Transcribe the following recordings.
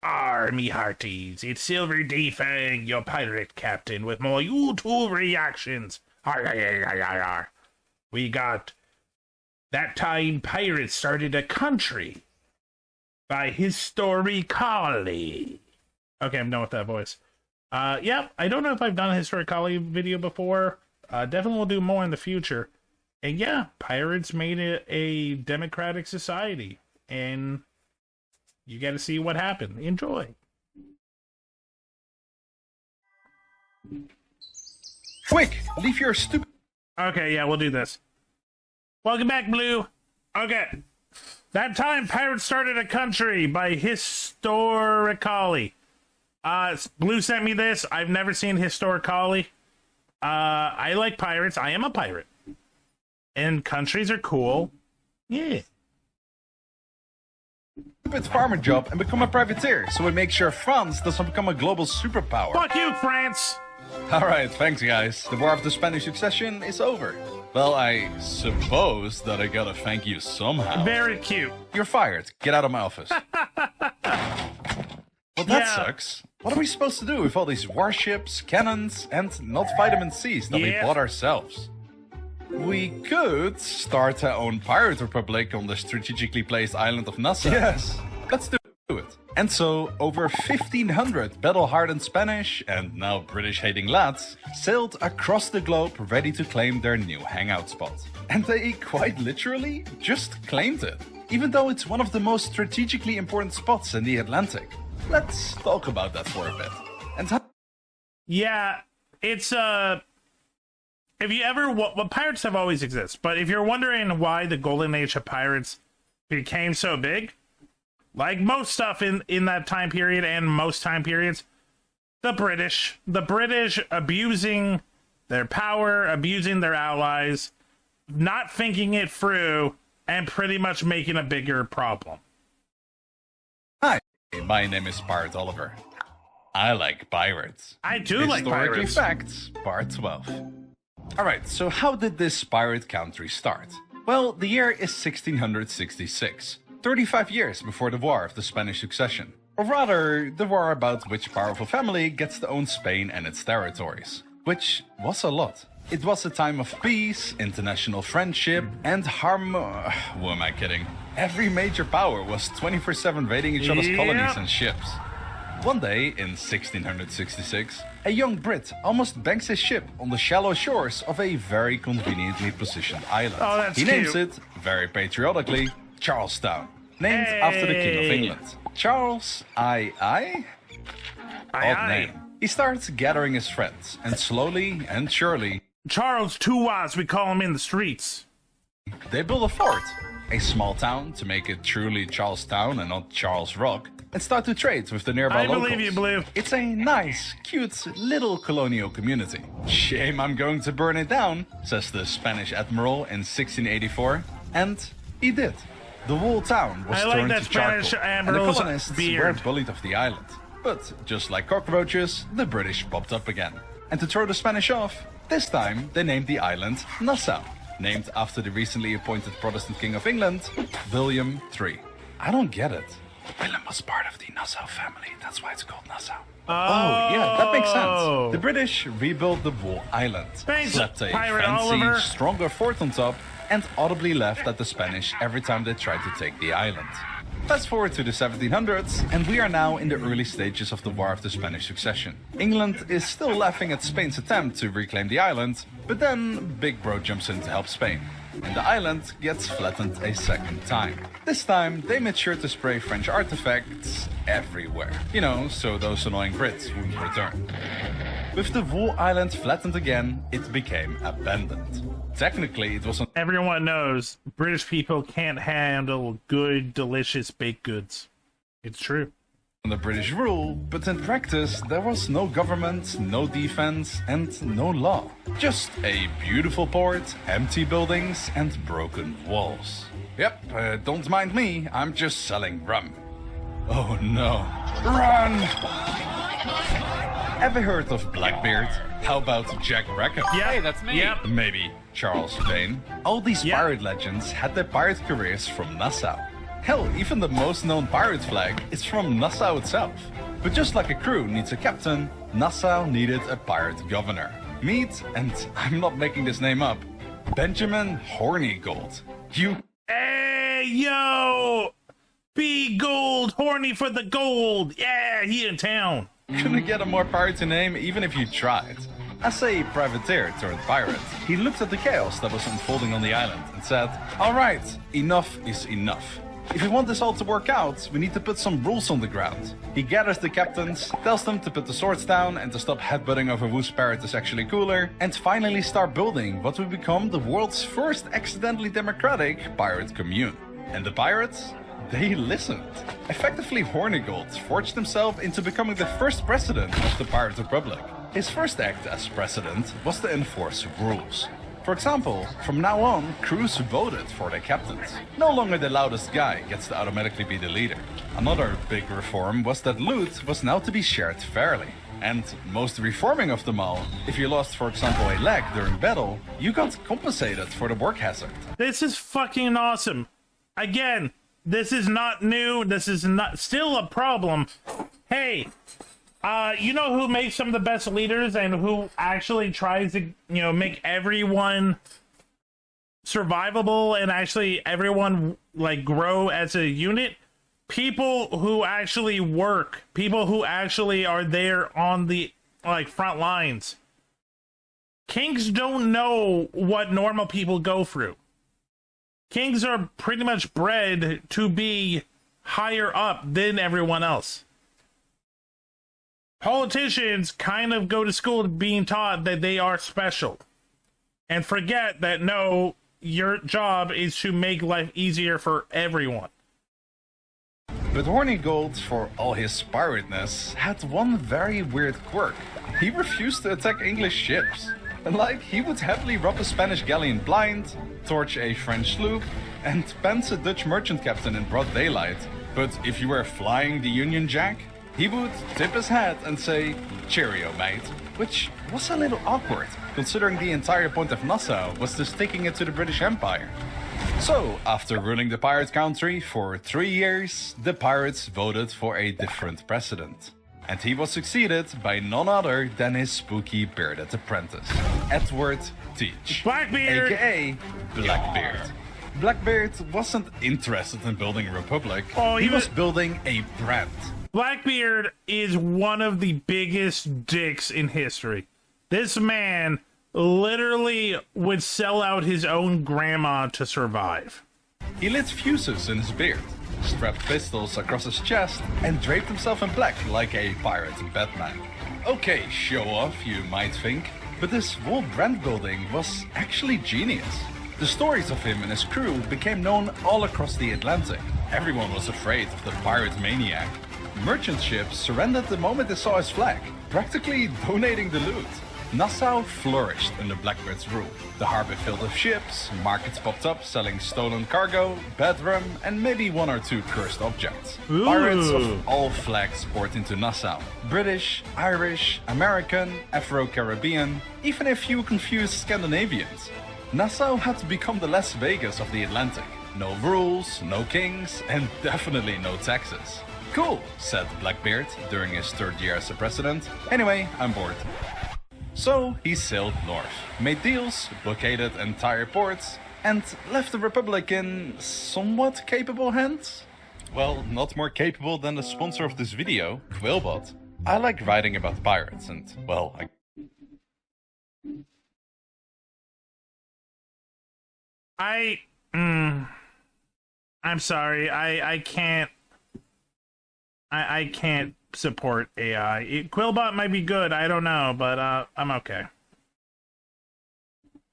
Me hearties, it's SilverDFanng, your pirate captain, with more YouTube reactions. We got that time pirates started a country by historically. Okay, I'm done with that voice. Yeah, I don't know if I've done a historically video before. Definitely will do more in the future. And yeah, pirates made it a democratic society, and you got to see what happened. Enjoy. Quick, leave your stupid... Okay, yeah, we'll do this. Welcome back, Blue. Okay. That time, pirates started a country by historically. Blue sent me this. I've never seen historically. I like pirates. I am a pirate. And countries are cool. Yeah. farmer job and become a privateer, so we make sure France doesn't become a global superpower. Fuck you, France! Alright, thanks guys. The War of the Spanish Succession is over. Well, I suppose that I gotta thank you somehow. Very cute. You're fired. Get out of my office. Well, that sucks. What are we supposed to do with all these warships, cannons, and not vitamin C's that we bought ourselves? We could start our own pirate republic on the strategically placed island of Nassau. Yes, let's do it. And so, over 1,500 battle-hardened Spanish, and now British-hating lads, sailed across the globe ready to claim their new hangout spot. And they quite literally just claimed it, even though it's one of the most strategically important spots in the Atlantic. Let's talk about that for a bit. And yeah, it's if you ever, well, pirates have always existed, but if you're wondering why the golden age of pirates became so big, like most stuff in that time period and most time periods, the British abusing their power, abusing their allies, not thinking it through, and pretty much making a bigger problem. Hi, my name is Pirate Oliver. I like pirates. I do like pirates. Facts, part 12. Alright, so how did this pirate country start? Well, the year is 1666, 35 years before the War of the Spanish Succession. Or rather, the war about which powerful family gets to own Spain and its territories. Which was a lot. It was a time of peace, international friendship, and who am I kidding? Every major power was 24/7 raiding each other's colonies and ships. One day, in 1666, a young Brit almost banks his ship on the shallow shores of a very conveniently positioned island. Oh, that's He cute. names it, very patriotically, Charlestown, named after the King of England. Charles Odd name. He starts gathering his friends, and slowly and surely, Charles Two Wise, we call him in the streets. They build a fort, a small town to make it truly Charlestown and not Charles Rock, and start to trade with the nearby locals. I believe you, Blue. It's a nice, cute, little colonial community. Shame I'm going to burn it down, says the Spanish admiral in 1684. And he did. The whole town was turned to charcoal, and the colonists were bullied off the island. But just like cockroaches, the British popped up again. And to throw the Spanish off, this time they named the island Nassau, named after the recently appointed Protestant King of England, William III. I don't get it. Willem was part of the Nassau family, that's why it's called Nassau. Oh, yeah, that makes sense. The British rebuilt the whole island, slapped a fancy, stronger fort on top, and audibly laughed at the Spanish every time they tried to take the island. Fast forward to the 1700s, and we are now in the early stages of the War of the Spanish Succession. England is still laughing at Spain's attempt to reclaim the island, but then Big Bro jumps in to help Spain, and the island gets flattened a second time. This time, they made sure to spray French artifacts everywhere. You know, so those annoying Brits wouldn't return. With the whole island flattened again, it became abandoned. Technically, it was on... Everyone knows British people can't handle good, delicious baked goods. It's true. ...under British rule, but in practice, there was no government, no defense, and no law. Just a beautiful port, empty buildings, and broken walls. Yep, don't mind me, I'm just selling rum. Oh no. Run! Ever heard of Blackbeard? How about Jack Rackham? Yeah, hey, that's me. Yep. Maybe Charles Vane. All these pirate legends had their pirate careers from Nassau. Hell, even the most known pirate flag is from Nassau itself. But just like a crew needs a captain, Nassau needed a pirate governor. Meet, and I'm not making this name up, Benjamin Hornigold. Hey, yo! Be gold, horny for the gold. Yeah, he in town. Couldn't get a more piratey name even if you tried. As a privateer turned pirate, he looked at the chaos that was unfolding on the island and said, "Alright, enough is enough. If we want this all to work out, we need to put some rules on the ground." He gathers the captains, tells them to put the swords down and to stop headbutting over whose pirate is actually cooler, and finally start building what would become the world's first accidentally democratic pirate commune. And the pirates? They listened. Effectively, Hornigold forged himself into becoming the first president of the Pirate Republic. His first act as president was to enforce rules. For example, from now on, crews voted for their captains. No longer the loudest guy gets to automatically be the leader. Another big reform was that loot was now to be shared fairly. And most reforming of them all, if you lost, for example, a leg during battle, you got compensated for the work hazard. This is fucking awesome. Again, this is not new. This is not still a problem. Hey, you know who makes some of the best leaders and who actually tries to, make everyone survivable and actually everyone like grow as a unit? People who actually work, people who actually are there on the front lines. Kings don't know what normal people go through. Kings are pretty much bred to be higher up than everyone else. Politicians kind of go to school being taught that they are special and forget that no, your job is to make life easier for everyone. But Hornigold, for all his pirateness, had one very weird quirk. He refused to attack English ships. And he would happily rob a Spanish galleon blind, torch a French sloop, and pants a Dutch merchant captain in broad daylight. But if you were flying the Union Jack, he would tip his hat and say, "Cheerio, mate," which was a little awkward, considering the entire point of Nassau was just taking it to the British Empire. So, after ruling the pirate country for 3 years, the pirates voted for a different president. And he was succeeded by none other than his spooky bearded apprentice, Edward Teach, Blackbeard! aka Blackbeard. Blackbeard wasn't interested in building a republic, he was building a brand. Blackbeard is one of the biggest dicks in history. This man literally would sell out his own grandma to survive. He lit fuses in his beard, strapped pistols across his chest, and draped himself in black like a pirate Batman. Okay, show off, you might think, but this whole brand building was actually genius. The stories of him and his crew became known all across the Atlantic. Everyone was afraid of the pirate maniac. Merchant ships surrendered the moment they saw his flag, practically donating the loot. Nassau flourished under Blackbeard's rule. The harbor filled with ships, markets popped up selling stolen cargo, bad rum, and maybe one or two cursed objects. Ooh. Pirates of all flags poured into Nassau. British, Irish, American, Afro-Caribbean, even a few confused Scandinavians. Nassau had to become the Las Vegas of the Atlantic. No rules, no kings, and definitely no taxes. Cool, said Blackbeard during his third year as a president. Anyway, I'm bored. So he sailed north, made deals, blockaded entire ports, and left the Republic in somewhat capable hands? Well, not more capable than the sponsor of this video, Quillbot. I like writing about pirates and, well, I'm sorry, I can't support AI. Quillbot might be good, I don't know, but I'm okay.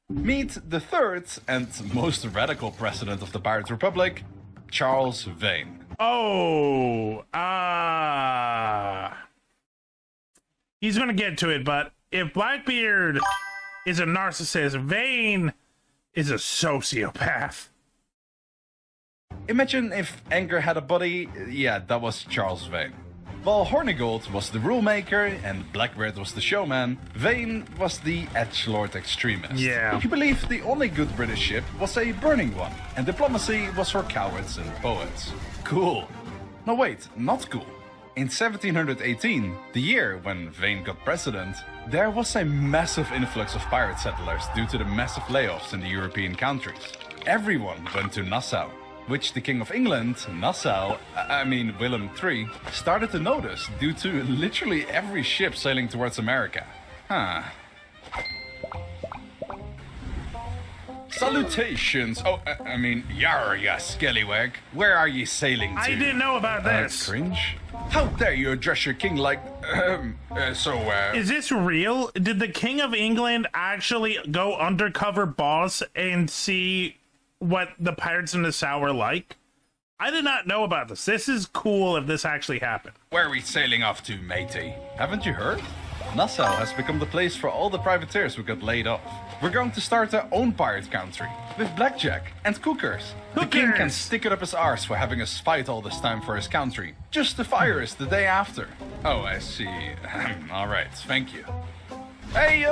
Meet the third and most radical president of the Pirate Republic, Charles Vane. Oh, he's gonna get to it, but if Blackbeard is a narcissist, Vane is a sociopath. Imagine if anger had a body, yeah, that was Charles Vane. While Hornigold was the rule maker and Blackbeard was the showman, Vane was the edgelord extremist. Yeah. He believed the only good British ship was a burning one, and diplomacy was for cowards and poets. Cool. No wait, not cool. In 1718, the year when Vane got president, there was a massive influx of pirate settlers due to the massive layoffs in the European countries. Everyone went to Nassau, which the King of England, Willem III, started to notice due to literally every ship sailing towards America. Huh. Salutations! Yar, ya skellywag. Where are ye sailing to? I didn't know about this. Cringe? How dare you address your king like... Is this real? Did the King of England actually go undercover boss and see what the pirates in Nassau were like? I did not know about this. This is cool if this actually happened. Where are we sailing off to, matey? Haven't you heard? Nassau has become the place for all the privateers who got laid off. We're going to start our own pirate country, with blackjack and cookers. The king can stick it up his arse for having us fight all this time for his country, just to fire us the day after. Oh, I see. Alright, thank you. Hey,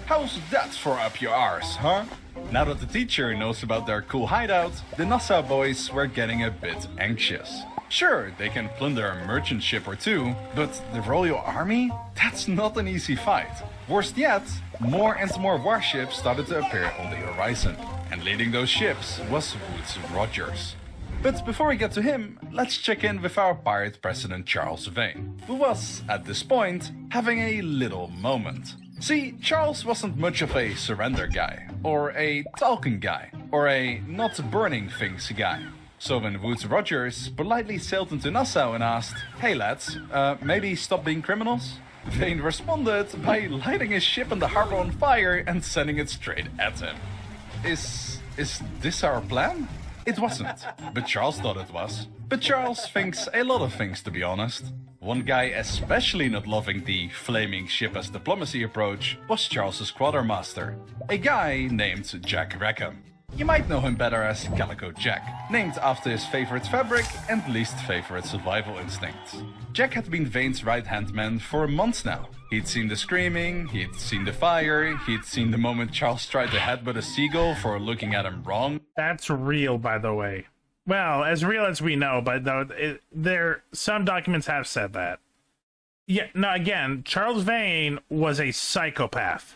how's that for up your arse, huh? Now that the teacher knows about their cool hideout, the Nassau boys were getting a bit anxious. Sure, they can plunder a merchant ship or two, but the Royal Army? That's not an easy fight. Worst yet, more and more warships started to appear on the horizon, and leading those ships was Woodes Rogers. But before we get to him, let's check in with our pirate president Charles Vane, who was, at this point, having a little moment. See, Charles wasn't much of a surrender guy, or a talking guy, or a not burning things guy. So when Woodes Rogers politely sailed into Nassau and asked, "Hey lads, maybe stop being criminals?" Vane responded by lighting his ship in the harbor on fire and sending it straight at him. Is this our plan? It wasn't, but Charles thought it was. But Charles thinks a lot of things, to be honest. One guy especially not loving the flaming ship as diplomacy approach was Charles's quartermaster, a guy named Jack Rackham. You might know him better as Calico Jack, named after his favorite fabric and least favorite survival instincts. Jack had been Vane's right-hand man for months now. He'd seen the screaming, he'd seen the fire, he'd seen the moment Charles tried to headbutt a seagull for looking at him wrong. That's real, by the way. Well, as real as we know, but some documents have said that. Yeah, no, again, Charles Vane was a psychopath.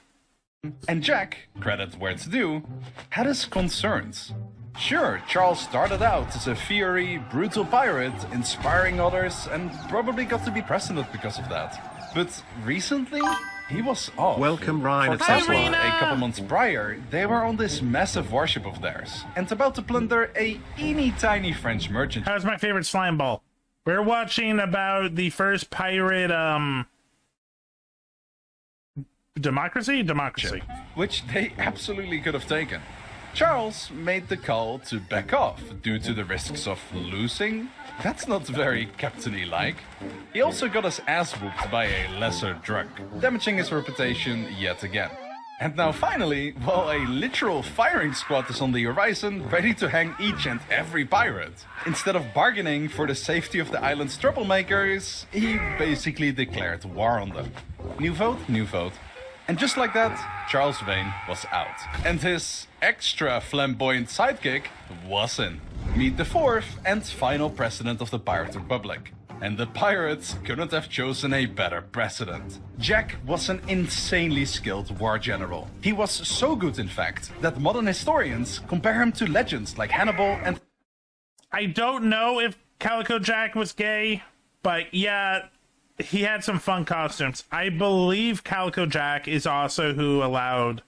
And Jack, credit where it's due, had his concerns. Sure, Charles started out as a fiery, brutal pirate, inspiring others, and probably got to be president because of that. But recently, he was off. Welcome, Ryan. For example, a couple months prior, they were on this massive warship of theirs, and about to plunder a teeny-tiny French merchant. How's my favorite slime ball? We're watching about the first pirate, Democracy? Which they absolutely could have taken. Charles made the call to back off due to the risks of losing. That's not very captain-y-like. He also got his ass whooped by a lesser drunk, damaging his reputation yet again. And now finally, while a literal firing squad is on the horizon, ready to hang each and every pirate, instead of bargaining for the safety of the island's troublemakers, he basically declared war on them. New vote, new vote. And just like that, Charles Vane was out. And his extra flamboyant sidekick was in. Meet the fourth and final president of the Pirate Republic. And the pirates couldn't have chosen a better president. Jack was an insanely skilled war general. He was so good, in fact, that modern historians compare him to legends like Hannibal and... I don't know if Calico Jack was gay, but yeah... he had some fun costumes. I believe Calico Jack is also who allowed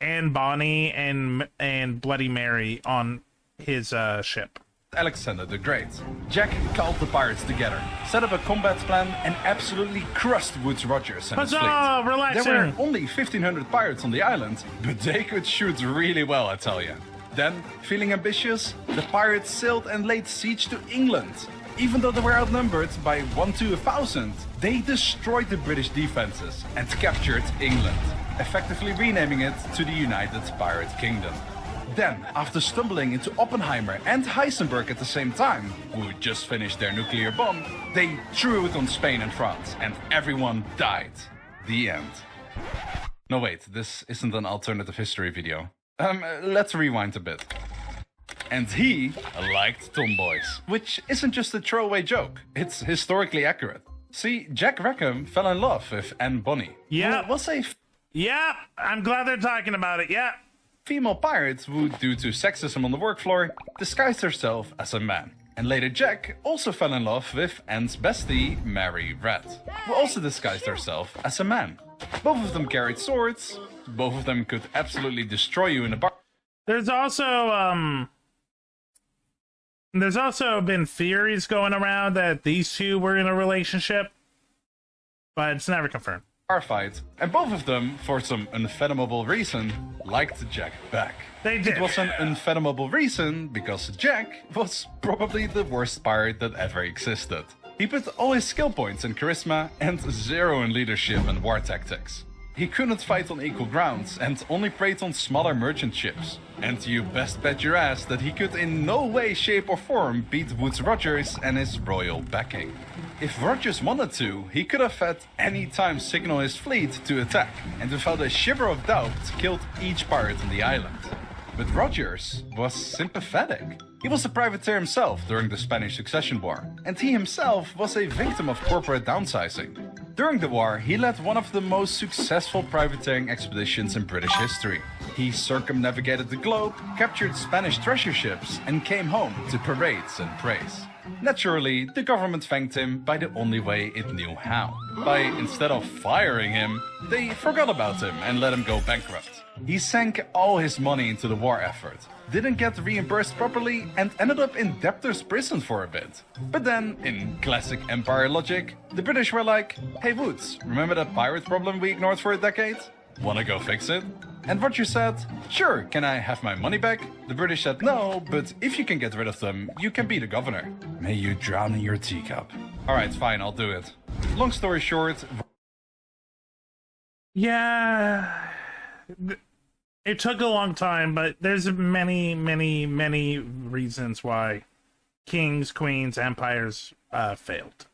Anne Bonny and Bloody Mary on his ship. Alexander the Great. Jack called the pirates together, set up a combat plan, and absolutely crushed Woodes Rogers and his fleet. Relaxing. There were only 1,500 pirates on the island, but they could shoot really well, I tell ya. Then, feeling ambitious, the pirates sailed and laid siege to England. Even though they were outnumbered by 1 to 1,000, they destroyed the British defenses and captured England, effectively renaming it to the United Pirate Kingdom. Then, after stumbling into Oppenheimer and Heisenberg at the same time, who just finished their nuclear bomb, they threw it on Spain and France, and everyone died. The end. No wait, this isn't an alternative history video. Let's rewind a bit. And he liked tomboys, which isn't just a throwaway joke, it's historically accurate. See, Jack Rackham fell in love with Anne Bonny. Yeah. We'll say Yeah, I'm glad they're talking about it, yeah. female pirate who, due to sexism on the work floor, disguised herself as a man. And later Jack also fell in love with Anne's bestie, Mary Red, who also disguised herself as a man. Both of them carried swords, both of them could absolutely destroy you in a bar. There's also been theories going around that these two were in a relationship, but it's never confirmed. Fight, and both of them, for some unfathomable reason, liked Jack back. They did. It was an unfathomable reason because Jack was probably the worst pirate that ever existed. He put all his skill points in charisma and 0 in leadership and war tactics. He couldn't fight on equal grounds and only preyed on smaller merchant ships. And you best bet your ass that he could in no way, shape or form beat Woodes Rogers and his royal backing. If Rogers wanted to, he could have at any time signaled his fleet to attack, and without a shiver of doubt killed each pirate on the island. But Rogers was sympathetic. He was a privateer himself during the Spanish Succession War, and he himself was a victim of corporate downsizing. During the war, he led one of the most successful privateering expeditions in British history. He circumnavigated the globe, captured Spanish treasure ships, and came home to parades and praise. Naturally, the government thanked him by the only way it knew how. By, instead of firing him, they forgot about him and let him go bankrupt. He sank all his money into the war effort, didn't get reimbursed properly, and ended up in debtor's prison for a bit. But then, in classic Empire logic, the British were like, "Hey Woods, remember that pirate problem we ignored for a decade? Wanna go fix it?" And Roger said, "Sure, can I have my money back?" The British said no, but if you can get rid of them, you can be the governor. May you drown in your teacup. Alright, fine, I'll do it. Long story short... Yeah, it took a long time, but there's many, many, many reasons why kings, queens, empires failed.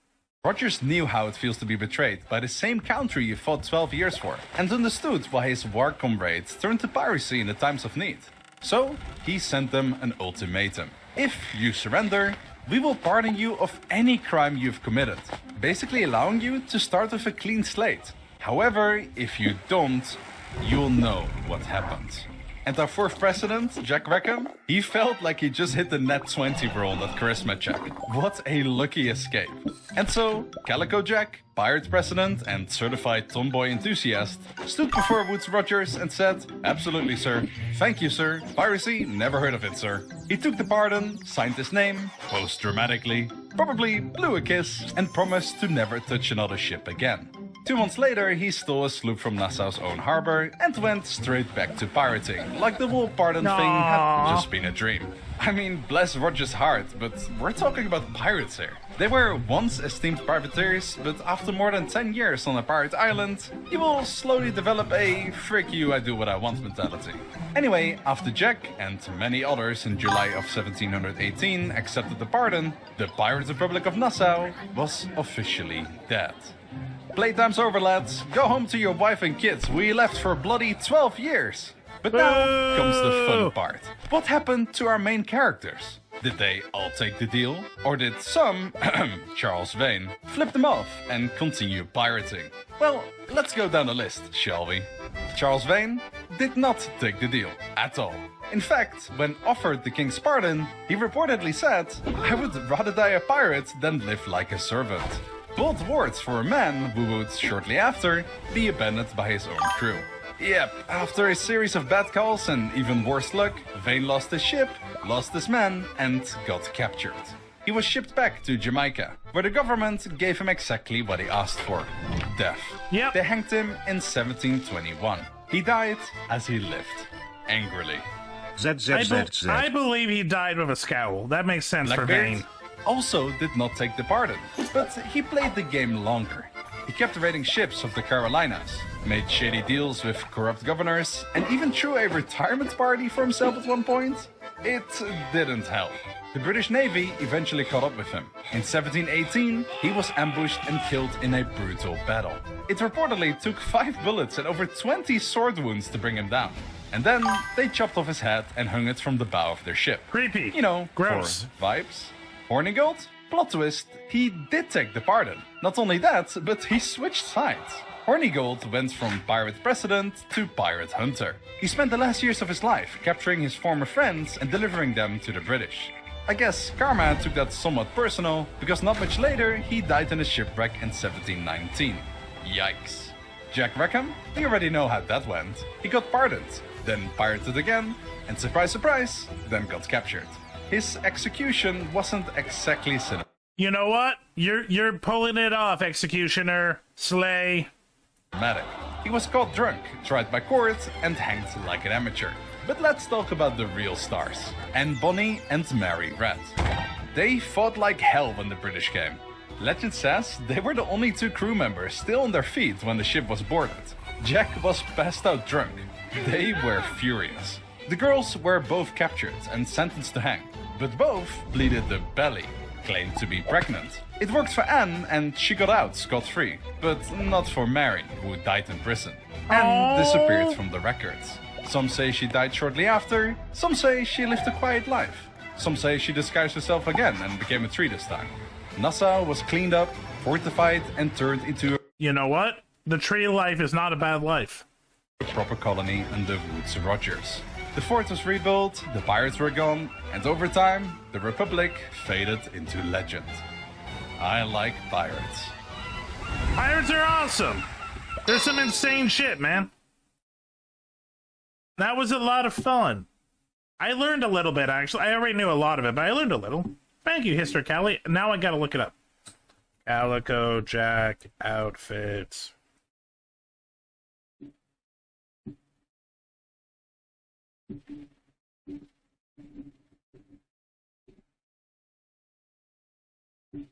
Rogers knew how it feels to be betrayed by the same country you fought 12 years for, and understood why his war comrades turned to piracy in the times of need. So, he sent them an ultimatum. If you surrender, we will pardon you of any crime you've committed, basically allowing you to start with a clean slate. However, if you don't, you'll know what happened. And our fourth president, Jack Rackham, he felt like he just hit the net 20 roll on that charisma check. What a lucky escape. And so, Calico Jack, pirate president and certified tomboy enthusiast, stood before Woodes Rogers and said, "Absolutely, sir. Thank you, sir. Piracy? Never heard of it, sir." He took the pardon, signed his name, posed dramatically, probably blew a kiss, and promised to never touch another ship again. 2 months later, he stole a sloop from Nassau's own harbor and went straight back to pirating, like the wool pardon thing had just been a dream. I mean, bless Rogers' heart, but we're talking about pirates here. They were once esteemed privateers, but after more than 10 years on a pirate island, you will slowly develop a "frick you, I do what I want" mentality. Anyway, after Jack and many others in July of 1718 accepted the pardon, the Pirate Republic of Nassau was officially dead. Playtime's over, lads. Go home to your wife and kids. We left for bloody 12 years. But now comes the fun part. What happened to our main characters? Did they all take the deal? Or did some, Charles Vane, flip them off and continue pirating? Well, let's go down the list, shall we? Charles Vane did not take the deal at all. In fact, when offered the king's pardon, he reportedly said, "I would rather die a pirate than live like a servant." Bold words for a man who would, shortly after, be abandoned by his own crew. Yep, after a series of bad calls and even worse luck, Vane lost his ship, lost his men, and got captured. He was shipped back to Jamaica, where the government gave him exactly what he asked for: death. Yep. They hanged him in 1721. He died as he lived, angrily. I believe he died with a scowl. That makes sense for Blackbeard Vane. also did not take the pardon, but he played the game longer. He kept raiding ships of the Carolinas, made shady deals with corrupt governors, and even threw a retirement party for himself at one point. It didn't help. The British Navy eventually caught up with him. In 1718, he was ambushed and killed in a brutal battle. It reportedly took 5 bullets and over 20 sword wounds to bring him down. And then they chopped off his head and hung it from the bow of their ship. Creepy. You know, gross for vibes. Hornigold? Plot twist, he did take the pardon. Not only that, but he switched sides. Hornigold went from pirate president to pirate hunter. He spent the last years of his life capturing his former friends and delivering them to the British. I guess karma took that somewhat personal, because not much later he died in a shipwreck in 1719. Yikes. Jack Rackham? You already know how that went. He got pardoned, then pirated again, and surprise surprise, then got captured. His execution wasn't exactly cinematic. You know what? You're pulling it off, executioner. Slay. He was caught drunk, tried by court, and hanged like an amateur. But let's talk about the real stars. Anne Bonny and Mary Red. They fought like hell when the British came. Legend says they were the only 2 crew members still on their feet when the ship was boarded. Jack was passed out drunk. They were furious. The girls were both captured and sentenced to hang, but both pleaded the belly, claimed to be pregnant. It worked for Anne and she got out scot-free, but not for Mary, who died in prison and disappeared from the records. Some say she died shortly after, some say she lived a quiet life. Some say she disguised herself again and became a tree this time. Nassau was cleaned up, fortified, and turned into You know what? The tree life is not a bad life. a proper colony under Woodes Rogers. The fort was rebuilt, the pirates were gone, and over time, the Republic faded into legend. I like pirates. Pirates are awesome. There's some insane shit, man. That was a lot of fun. I learned a little bit, actually. I already knew a lot of it, but I learned a little. Thank you, Hister Callie. Now I gotta look it up. Calico Jack outfits.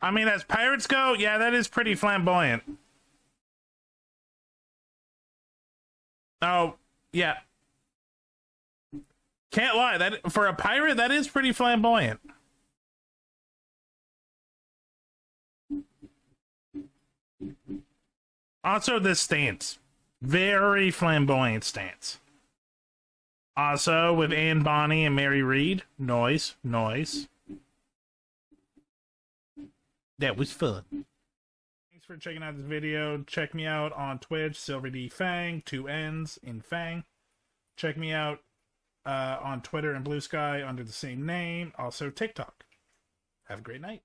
I mean, as pirates go, yeah, that is pretty flamboyant. Oh, yeah. Can't lie, that for a pirate, that is pretty flamboyant. Also, this stance. Very flamboyant stance. Also, with Anne Bonny and Mary Read. Noise. That was fun. Thanks for checking out this video. Check me out on Twitch, SilverDFanng, 2 N's in Fang. Check me out on Twitter and Blue Sky under the same name. Also TikTok. Have a great night.